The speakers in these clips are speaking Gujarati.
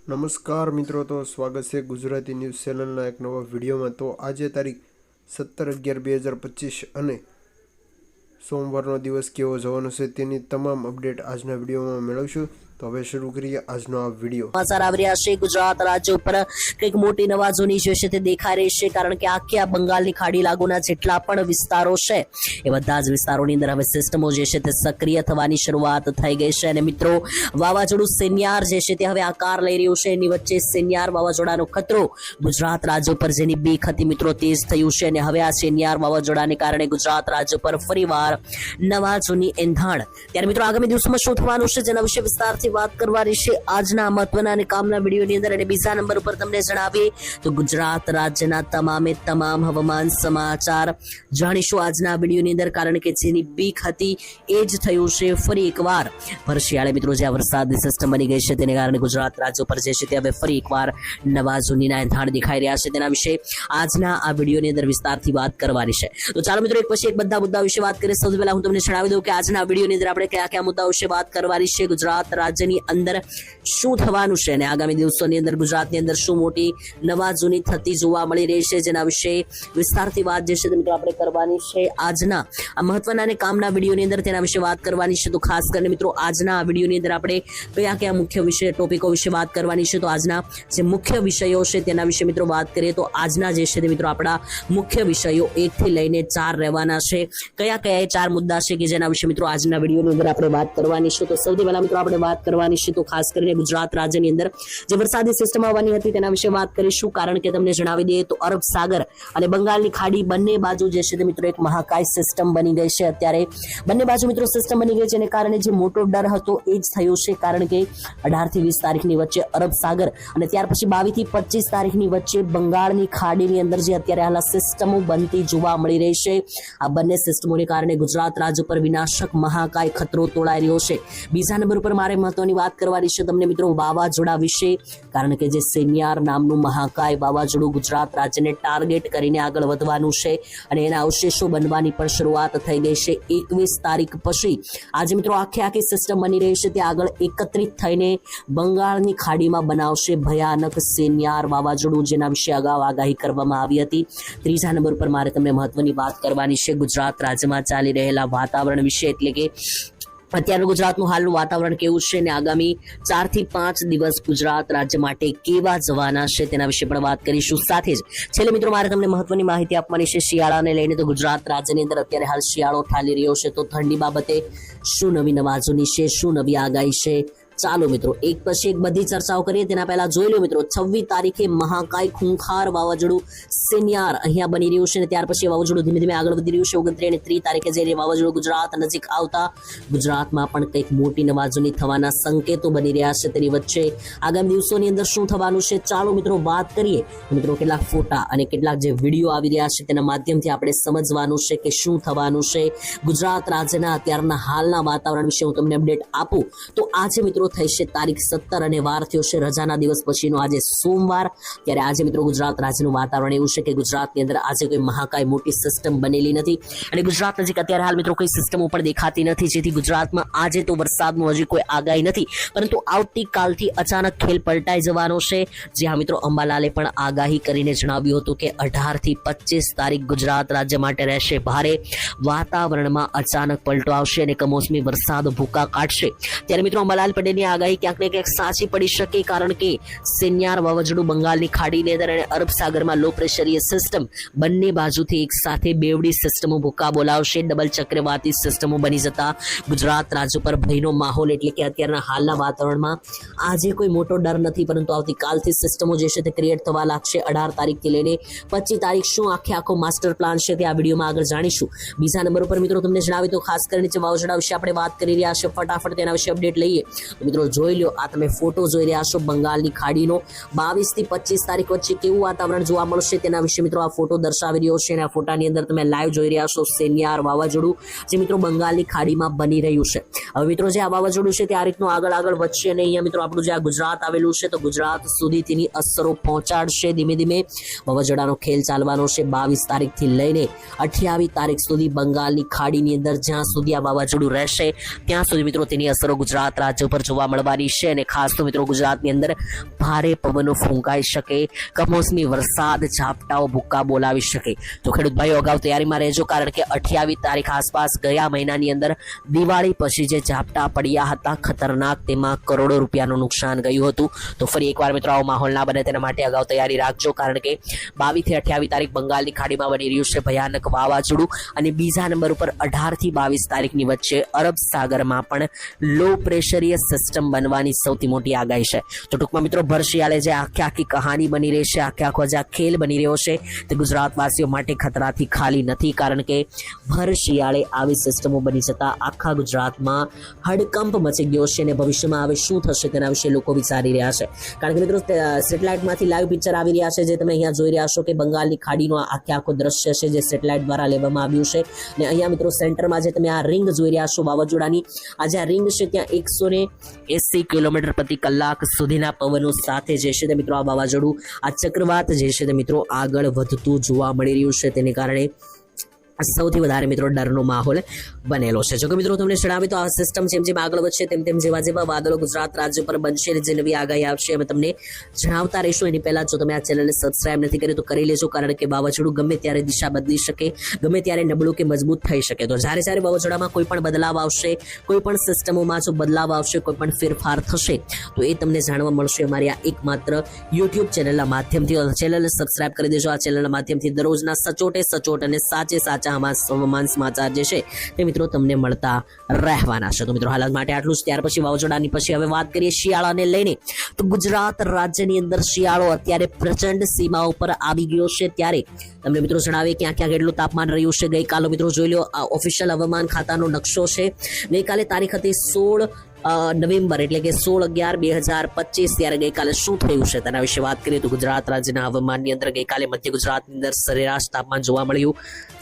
નમસ્કાર મિત્રો, તો સ્વાગત છે ગુજરાતી ન્યૂઝ ચેનલના એક નવા વિડીયોમાં। તો આજે તારીખ 17/11/2025 અને સોમવારનો દિવસ કેવો જવાનો છે તેની તમામ અપડેટ આજના વિડીયોમાં મેળવશું। તો હવે શરૂ કરીએ આજનો આ વિડીયો। સમાચાર આવી રહ્યા છે ગુજરાત રાજ્ય ઉપર કંઈક મોટી નવાજોની જે છે તે દેખાઈ રહી છે, કારણ કે આખી આ બંગાળની ખાડી લાગુના જેટલા પણ વિસ્તારો છે એ બધા જ વિસ્તારોની અંદર હવે સિસ્ટમો જે છે તે સક્રિય થવાની શરૂઆત થઈ ગઈ છે। અને મિત્રો, વાવાઝોડું સેન્યાર જે છે તે હવે આકાર લઈ રહ્યું છે। એની વચ્ચે સેન્યાર વાવાઝોડાનો ખતરો ગુજરાત રાજ્ય ઉપર જેની બીક હતી મિત્રો તેજ થયું છે, અને હવે આ સેન્યાર વાવાઝોડાને કારણે ગુજરાત રાજ્ય પર ફરીવાર નવાજોની એંધાણ। ત્યારે મિત્રો, આગામી દિવસોમાં શું થવાનું છે જેના વિશે વિસ્તારથી વાત કરવાની છે આજના મહત્વના અને કામના વિડીયોની અંદર। અને બીજા નંબર ઉપર તમને જણાવીએ તો ગુજરાત રાજ્યના તમામે તમામ હવામાન સમાચાર જાણીશું આજના વિડીયોની અંદર, કારણ કે જેની બીક હતી એ જ થયું છે ફરી એકવાર। ભરશિયાળે મિત્રો જે વરસાદની સિસ્ટમ બની ગઈ છે તેને કારણે ગુજરાત રાજ્ય પર જે છે તે હવે ફરી એકવાર નવાજોનીના એંધાણ દેખાઈ રહ્યા છે, તેના વિશે આજના આ વિડીયોની અંદર વિસ્તારથી વાત કરવાની છે। તો ચાલો મિત્રો, એક પછી એક બધા મુદ્દા વિશે વાત કરીએ। સૌથી પહેલા હું તમને જણાવી દઉં કે આજના વિડીયોની અંદર આપણે કયા કયા મુદ્દાઓ વિશે વાત કરવાની છે, ગુજરાત રાજ્યની અંદર શું થવાનું છે અને આગામી દિવસોની અંદર ગુજરાતની અંદર શું મોટી નવાજોની થતી જોવા મળી રહી છે, જેના વિશે વિસ્તારથી વાત જે છે મિત્રો આપણે કરવાની છે આજના આ મહત્વના અને કામના વિડીયોની અંદર, તેના વિશે વાત કરવાની છે। તો ખાસ કરીને મિત્રો, આજના આ વિડીયોની અંદર આપણે કયા કયા મુખ્ય વિષય ટોપિકો વિશે વાત કરવાની છે, તો આજના જે મુખ્ય વિષયો છે તેના વિશે મિત્રો વાત કરીએ તો આજના જે છે તે મિત્રો આપણા મુખ્ય વિષયો 1 થી લઈને 4 રહેવાના છે। કયા કયા એ 4 મુદ્દા છે કે જેના વિશે મિત્રો આજના વિડીયોની અંદર આપણે વાત કરવાની છે। તો સૌથી પહેલા મિત્રો આપણે વાત કરવાની છે તો ખાસ કરીને ગુજરાત રાજ્યની અંદર જે વરસાદી સિસ્ટમ આવવાની હતી તેના વિશે વાત કરીશું, કારણ કે તમને જણાવી દઈએ તો અરબ સાગર અને બંગાળની ખાડી બંને બાજુ જે છે તે મિત્રો એક મહાકાય સિસ્ટમ બની ગઈ છે। અત્યારે બંને બાજુ મિત્રો સિસ્ટમ બની ગઈ છે, એને કારણે જે મોટો ડર હતો એ જ થયો છે, કારણ કે 18 થી 20 તારીખની વચ્ચે અરબ સાગર અને ત્યાર પછી 22 થી 25 તારીખની વચ્ચે બંગાળની ખાડીની અંદર જે અત્યારે હાલ સિસ્ટમો બનતી જોવા મળી રહી છે, આ બંને સિસ્ટમોને કારણે ગુજરાત રાજ્ય પર વિનાશક મહાકાય ખતરો તોળાઈ રહ્યો છે। બીજા નંબર ઉપર મારે મહત્વની વાત કરવાની છે તમને મિત્રો વાવાઝોડા વિશે, કારણ કે જે સેન્યાર નામનું મહાકાય વાવાઝોડું ગુજરાત રાજ્યને ટાર્ગેટ કરીને આગળ વધવાનું છે અને એના અવશેષો બનવાની પણ શરૂઆત થઈ ગઈ છે। 21 તારીખ પછી આજે મિત્રો આખી સિસ્ટમ બની રહી છે તે આગળ એકત્રિત થઈને બંગાળની ખાડીમાં બનાવશે ભયાનક સેન્યાર વાવાઝોડું, જેના વિશે અગાઉ આગાહી કરવામાં આવી હતી। ત્રીજા નંબર પર મારે તમને મહત્વની વાત કરવાની છે ગુજરાત રાજ્યમાં ચાલી રહેલા વાતાવરણ વિશે, એટલે કે અત્યારનું ગુજરાતનું હાલનું વાતાવરણ કેવું છે અને આગામી 4 થી 5 દિવસ ગુજરાત રાજ્ય માટે કેવા જવાના છે તેના વિશે પણ વાત કરીશું। સાથે જ છેલ્લે મિત્રો મારે તમને મહત્વની માહિતી આપવાની છે શિયાળાને લઈને। તો ગુજરાત રાજ્યની અંદર અત્યારે હાલ શિયાળો ઠાલી રહ્યો છે, તો ઠંડી બાબતે શું નવી નવાજોની છે, શું નવી આગાહી છે, ચાલો મિત્રો એક પછી એક બધી ચર્ચાઓ કરીએ। તેના પહેલા જોઈ લો મિત્રો, 26 તારીખે મહાકાય ખૂંખાર વાવાઝોડું સેન્યાર અહીંયા બની રહ્યું છે અને ત્યાર પછી વાવાઝોડું ધીમે ધીમે આગળ વધી રહ્યું છે। 29 અને 30 તારીખે જઈને વાવાઝોડું ગુજરાત નજીક આવતા ગુજરાતમાં પણ કંઈક મોટી નવાજોની થવાના સંકેતો બની રહ્યા છે। તેની વચ્ચે આગામી દિવસોની અંદર શું થવાનું છે ચાલો મિત્રો વાત કરીએ। મિત્રો કેટલાક ફોટા અને કેટલાક જે વિડીયો આવી રહ્યા છે તેના માધ્યમથી આપણે સમજવાનું છે કે શું થવાનું છે ગુજરાત રાજ્યના અત્યારના હાલના વાતાવરણ વિશે હું તમને અપડેટ આપું તો આજે મિત્રો થઈ છે તારીખ 17 અને વાર થયો છે રજાના દિવસ પછીનો આજે સોમવાર। ત્યારે આજે મિત્રો ગુજરાત રાજ્યનું વાતાવરણ એવું છે કે ગુજરાતની અંદર આજે કોઈ મહાકાય મોટી સિસ્ટમ બનેલી નથી અને ગુજરાત નજીક અત્યારે હાલ મિત્રો કોઈ સિસ્ટમો પણ દેખાતી નથી, જેથી ગુજરાતમાં આજે તો વરસાદનું હજી કોઈ આગાહી નથી, પરંતુ આવતીકાલથી અચાનક ખેલ પલટાઈ જવાનો છે। જ્યાં મિત્રો અંબાલાલે પણ આગાહી કરીને જણાવ્યું હતું કે 18 થી 25 તારીખ ગુજરાત રાજ્ય માટે રહેશે ભારે, વાતાવરણમાં અચાનક પલટો આવશે અને કમોસમી વરસાદ ભૂકા કાઢશે। ત્યારે મિત્રો અંબાલાલ પટેલની આગાહી ક્યાંક ને ક્યાંક સાચી પડી શકે, કારણ કે સેન્યાર વાવાઝોડું બંગાળની ખાડીની અંદર અને અરબ સાગરમાં લો પ્રેશરીય સિસ્ટમ બંને બાજુથી એક સાથે બેવડી સિસ્ટમો ભૂકા બોલાવશે। ડબલ ચક્રવાતી સિસ્ટમો બની જતા ગુજરાત રાજ્ય પર ભયનો માહોલ, એટલે કે અત્યારના હાલના વાતાવરણમાં આજે કોઈ મોટો ડર નથી, પરંતુ આવતીકાલથી સિસ્ટમો જે છે તે ક્રિએટ થવા લાગશે। 18 તારીખથી લઈને 25 તારીખ શું આખો માસ્ટર પ્લાન છે તે આ વિડીયોમાં આગળ જાણીશું। બીજા નંબર ઉપર મિત્રો તમને જણાવી તો ખાસ કરીને જે વાવાઝોડા વિશે આપણે વાત કરી રહ્યા છે ફટાફટ તેના વિશે અપડેટ લઈએ। મિત્રો જોઈ લો, આ તમે ફોટો જોઈ રહ્યા છો બંગાળની ખાડીનો 22 થી 25 તારીખ વચ્ચે કેવું વાતાવરણ જોવા મળશે તેના વિશે મિત્રો આ ફોટો દર્શાવી રહ્યો છે અને આ ફોટાની અંદર તમે લાઈવ જોઈ રહ્યા છો સેન્યાર વાવાઝોડું જે મિત્રો બંગાળની ખાડીમાં બની રહ્યું છે। હવે મિત્રો જે આ વાવાઝોડું છે તે આ રીતનું આગળ વધશે અને અહીંયા મિત્રો આપણું જે આ ગુજરાત આવેલું છે તો ગુજરાત સુધી તેની અસરો પહોંચાડશે। ધીમે ધીમે વાવાઝોડાનો ખેલ ચાલવાનો છે 22 તારીખથી લઈને 28 તારીખ સુધી બંગાળની ખાડીની અંદર, જ્યાં સુધી આ વાવાઝોડું રહેશે ત્યાં સુધી મિત્રો તેની અસરો ગુજરાત રાજ્ય ઉપર જોવા જોવા મળવાની છે અને ખાસ તો મિત્રો ગુજરાતની અંદર ભારે પવનો ફૂંકાઈ શકે, કમોસમી વરસાદ, ઝાપટાઓ, ભૂક્કા બોલાવી શકે. તો ખેડૂત ભાઈઓ અગાઉ તૈયારીમાં રહેજો, કારણ કે 28 તારીખ આસપાસ ગયા મહિનાની અંદર દિવાળી પછી જે ઝાપટા પડ્યા હતા ખતરનાક, તેમાં કરોડો રૂપિયાનું નુકસાન ગયું હતું. તો ફરી એકવાર મિત્રો આવો માહોલ ના બને તેના માટે અગાઉ તૈયારી રાખજો, કારણ કે 22 થી 28 તારીખ બંગાળની ખાડીમાં બની રહ્યું છે ભયાનક વાવાઝોડું, અને બીજા નંબર ઉપર 18 થી 22 તારીખની વચ્ચે અરબ સાગરમાં પણ લો પ્રેશરીય સિસ્ટમ બનવાની સૌથી મોટી આગાહી છે. તો ટૂંકમાં મિત્રો ભર શિયાળે જે આખી કહાની બની રહી છે, આખો જે ખેલ બની રહ્યો છે, તે ગુજરાતવાસીઓ માટે ખતરાથી ખાલી નથી, કારણ કે ભર શિયાળે આવી સિસ્ટમો બની જતા આખા ગુજરાતમાં હડકંપ મચી ગયો છે અને ભવિષ્યમાં હવે શું થશે તેના વિશે લોકો વિચારી રહ્યા છે. કારણ કે મિત્રો સેટેલાઇટમાંથી લાઈવ પિક્ચર આવી રહ્યા છે, જે તમે અહીંયા જોઈ રહ્યા છો કે બંગાળની ખાડીનો આખો દ્રશ્ય છે જે સેટેલાઇટ દ્વારા લેવામાં આવ્યું છે. અને અહીંયા મિત્રો સેન્ટરમાં જે તમે આ રિંગ જોઈ રહ્યા છો વાવાઝોડાની, આ જે રિંગ છે ત્યાં 180 કિલોમીટર પ્રતિ કલાક સુધીના પવનો સાથે જે છે તે મિત્રો આ વાવાઝોડું, આ ચક્રવાત જે છે તે મિત્રો આગળ વધતું જોવા મળી રહ્યું છે. તેને કારણે સૌથી વધારે મિત્રો ડરનો માહોલ બનેલો છે. જો કે મિત્રો તમને જણાવી તો આ સિસ્ટમ જેમ જેમ આગળ વધશે તેમ તેમ જેવા વાદળો ગુજરાત રાજ્ય પર બનશે અને જે નવી આગાહી આવશે અમે તમને જણાવતા રહીશું. એની પહેલા જો તમે આ ચેનલને સબસ્ક્રાઇબ નથી કરી તો કરી લેજો, કારણ કે વાવાઝોડું ગમે ત્યારે દિશા બદલી શકે, ગમે ત્યારે નબળું કે મજબૂત થઈ શકે. તો જ્યારે વાવાઝોડામાં કોઈ પણ બદલાવ આવશે, કોઈ પણ સિસ્ટમોમાં જો બદલાવ આવશે, કોઈ પણ ફેરફાર થશે, તો એ તમને જાણવા મળશે અમારી આ એકમાત્ર યુટ્યુબ ચેનલના માધ્યમથી. ચેનલને સબસ્ક્રાઇબ કરી દેજો. આ ચેનલના માધ્યમથી દરરોજના સચોટ અને સાચા હવામાન સમાચાર જે છે તે મિત્રો તમને મળતા રહેવાના છે. તો મિત્રો હાલ માટે આટલું જ. ત્યાર પછી વાવાઝોડાની પછી હવે વાત કરીએ શિયાળાને લઈને. તો ગુજરાત રાજ્યની અંદર શિયાળો અત્યારે પ્રચંડ સીમાઓ પર આવી ગયો છે. ત્યારે તમને મિત્રો જણાવીએ ક્યાં ક્યાં કેટલું તાપમાન રહ્યું છે. ગઈકાલે મિત્રો જોઈ લો, આ ઓફિશિયલ હવામાન ખાતાનો નકશો છે. ગઈકાલે તારીખ હતી 16 નવેમ્બર, એટલે કે 16/11/2025. ત્યારે ગઈકાલે શું થયું છે તેના વિશે વાત કરીએ તો ગુજરાત રાજ્યના હવામાનની અંદર ગઈકાલે મધ્ય ગુજરાતની અંદર સરેરાશ તાપમાન જોવા મળ્યું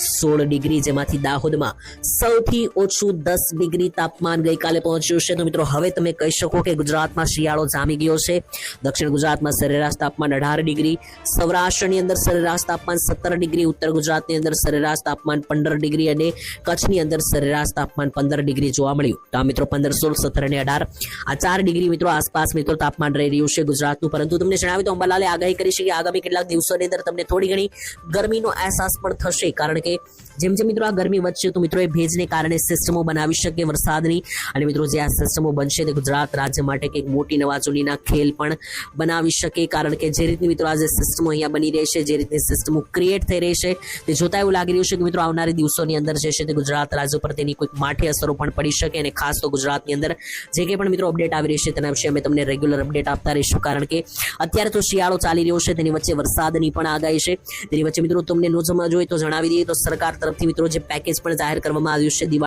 16 ડિગ્રી, જેમાંથી દાહોદમાં સૌથી ઓછું 10 ડિગ્રી તાપમાન ગઈકાલે પહોંચ્યું છે. તો મિત્રો હવે તમે કહી શકો કે ગુજરાતમાં શિયાળો જામી ગયો છે. દક્ષિણ ગુજરાતમાં સરેરાશ તાપમાન 18 ડિગ્રી, સૌરાષ્ટ્રની અંદર સરેરાશ તાપમાન 17 ડિગ્રી, ઉત્તર ગુજરાતની અંદર સરેરાશ તાપમાન 15 ડિગ્રી અને કચ્છની અંદર સરેરાશ તાપમાન 15 ડિગ્રી જોવા મળ્યું. તો આ મિત્રો 15, 16, 17 અને 18 આ 4 ડિગ્રી મિત્રો આસપાસ મિત્રો તાપમાન રહી રહ્યું છે ગુજરાતનું. પરંતુ તમને જણાવ્યું તો અંબાલાલે આગાહી કરી છે કે આગામી કેટલાક દિવસોની અંદર તમને થોડી ઘણી ગરમીનો અહેસાસ પણ થશે, કારણ કે જેમ જેમ મિત્રો આ ગરમી વધશે તો મિત્રો એ ભેજને કારણે સિસ્ટમો બનાવી શકે વરસાદની, અને મિત્રો જે આ સિસ્ટમો બનશે તે ગુજરાત રાજ્ય માટે કંઈક મોટી નવાજોનીના ખેલ પણ બનાવી શકે. કારણ કે જે રીતની મિત્રો આ જે સિસ્ટમો અહીંયા બની રહી છે, જે રીતની સિસ્ટમો ક્રિએટ થઈ રહી છે, તે જોતા એવું લાગી રહ્યું છે કે મિત્રો આવનારી દિવસોની અંદર જે છે તે ગુજરાત રાજ્ય પર તેની કોઈક માઠી અસરો પણ પડી શકે. અને ખાસ તો ગુજરાતની અંદર જે કંઈ પણ મિત્રો અપડેટ આવી રહી છે તેના વિશે અમે તમને રેગ્યુલર અપડેટ આપતા રહીશું, કારણ કે અત્યારે તો શિયાળો ચાલી રહ્યો છે, તેની વચ્ચે વરસાદની પણ આગાહી છે. તેની વચ્ચે મિત્રો તમને નો સમજ હોય તો જણાવી દઈએ તો સરકાર તરફથી મિત્રો જે પેકેજ પણ જાહેર કરવામાં આવ્યું છે